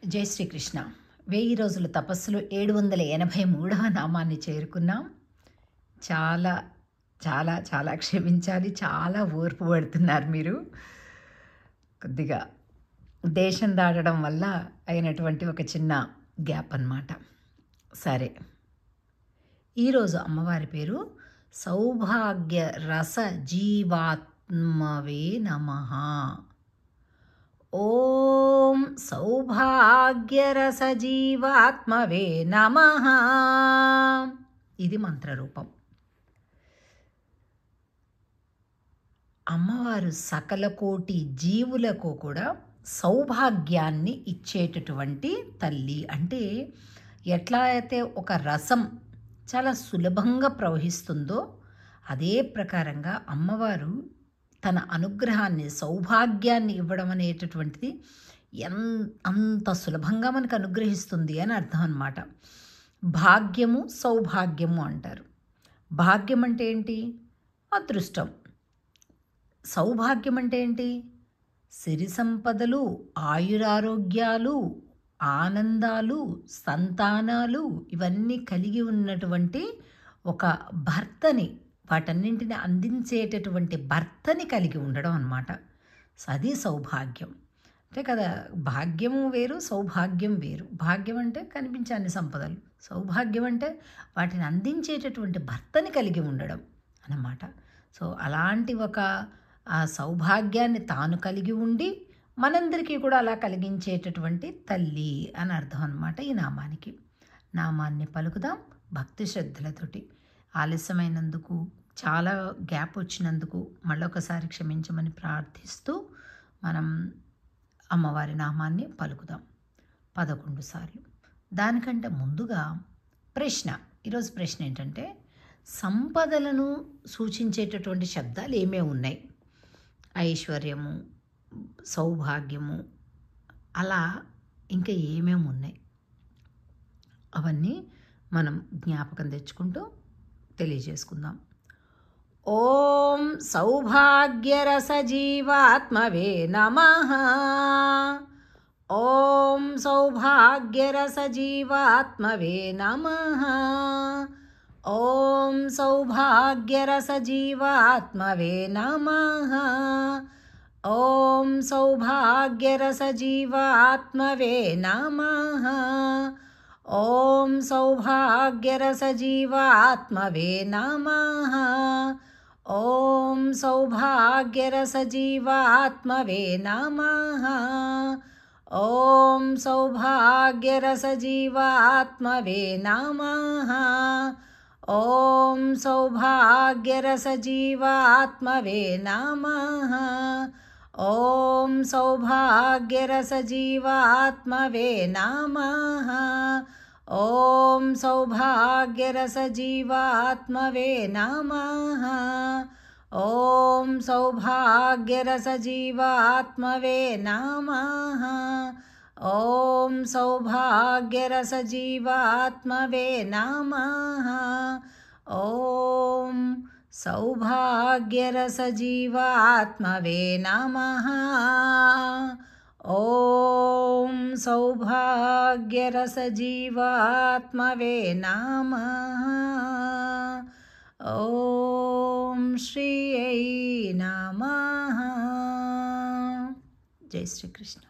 జై శ్రీకృష్ణ. 1000 రోజుల తపస్సులో 783వ నామాన్ని చేరుకున్నాం. చాలా చాలా చాలా క్షమించాలి. చాలా ఓర్పు పడుతున్నారు మీరు. కొద్దిగా దేశం దాటడం వల్ల అయినటువంటి ఒక చిన్న గ్యాప్ అన్నమాట. సరే, ఈరోజు అమ్మవారి పేరు సౌభాగ్య రస జీవాత్మవే నమః. ఓం సౌభాగ్యరసజీవాత్మవే నమః. ఇది మంత్రరూపం. అమ్మవారు సకల కోటి జీవులకు కూడా సౌభాగ్యాన్ని ఇచ్చేటటువంటి తల్లి. అంటే ఎట్లా అయితే ఒక రసం చాలా సులభంగా ప్రవహిస్తుందో అదే ప్రకారంగా అమ్మవారు తన అనుగ్రహాన్ని, సౌభాగ్యాన్ని ఇవ్వడం అనేటటువంటిది అంత సులభంగా మనకు అనుగ్రహిస్తుంది అని అర్థం అన్నమాట. భాగ్యము, సౌభాగ్యము అంటారు. భాగ్యం అంటే ఏంటి? అదృష్టం. సౌభాగ్యం అంటే ఏంటి? సిరి సంపదలు, ఆయురారోగ్యాలు, ఆనందాలు, సంతానాలు ఇవన్నీ కలిగి ఉన్నటువంటి ఒక భర్తని, వాటన్నింటిని అందించేటటువంటి భర్తని కలిగి ఉండడం అన్నమాట. అది సౌభాగ్యం. అంటే కదా, భాగ్యము వేరు, సౌభాగ్యం వేరు. భాగ్యం అంటే కనిపించే అన్ని సంపదలు, సౌభాగ్యం అంటే వాటిని అందించేటటువంటి భర్తని కలిగి ఉండడం అన్నమాట. సో అలాంటి ఒక ఆ సౌభాగ్యాన్ని తాను కలిగి ఉండి మనందరికీ కూడా అలా కలిగించేటటువంటి తల్లి అని అర్థం అన్నమాట ఈ నామానికి. నామాన్ని పలుకుదాం భక్తి శ్రద్ధలతోటి. ఆలస్యమైనందుకు, చాలా గ్యాప్ వచ్చినందుకు మళ్ళొకసారి క్షమించమని ప్రార్థిస్తూ మనం అమ్మవారి నామాన్ని పలుకుదాం 11 సార్లు. దానికంటే ముందుగా ప్రశ్న. ఈరోజు ప్రశ్న ఏంటంటే, సంపదలను సూచించేటటువంటి శబ్దాలు ఏమేమి ఉన్నాయి? ఐశ్వర్యము, సౌభాగ్యము, అలా ఇంకా ఏమేమి ఉన్నాయి అవన్నీ మనం జ్ఞాపకం తెచ్చుకుంటూ తెలియజేసుకుందాం. ఓం సౌభాగ్యరసజీవాత్మవే నమః. ఓం సౌభాగ్యరసజీవాత్మవే నమః. ఓం సౌభాగ్యరసజీవాత్మవే నమః. ఓం సౌభాగ్యరసజీవాత్మవే నమః. ఓం సౌభాగ్యరసజీవాత్మవే నమః. ఓం సౌభాగ్యరసజీవాత్మవే నమః. ఓం సౌభాగ్యరసజీవాత్మవే నమః. ఓం సౌభాగ్యరసజీవాత్మవే నమః. ఓం సౌభాగ్యరసజీవాత్మవే నమః. ఓం సౌభాగ్యరసజీవాత్మవే నమః. ఓం సౌభాగ్యరసజీవాత్మవే నమః. ఓం సౌభాగ్యరసజీవాత్మవే నమః. ఓం సౌభాగ్యరసజీవాత్మవే నమః. ఓం సౌభాగ్యరసజీవాత్మవే నమః. ఓం శ్రీయై నమః. జై శ్రీకృష్ణ.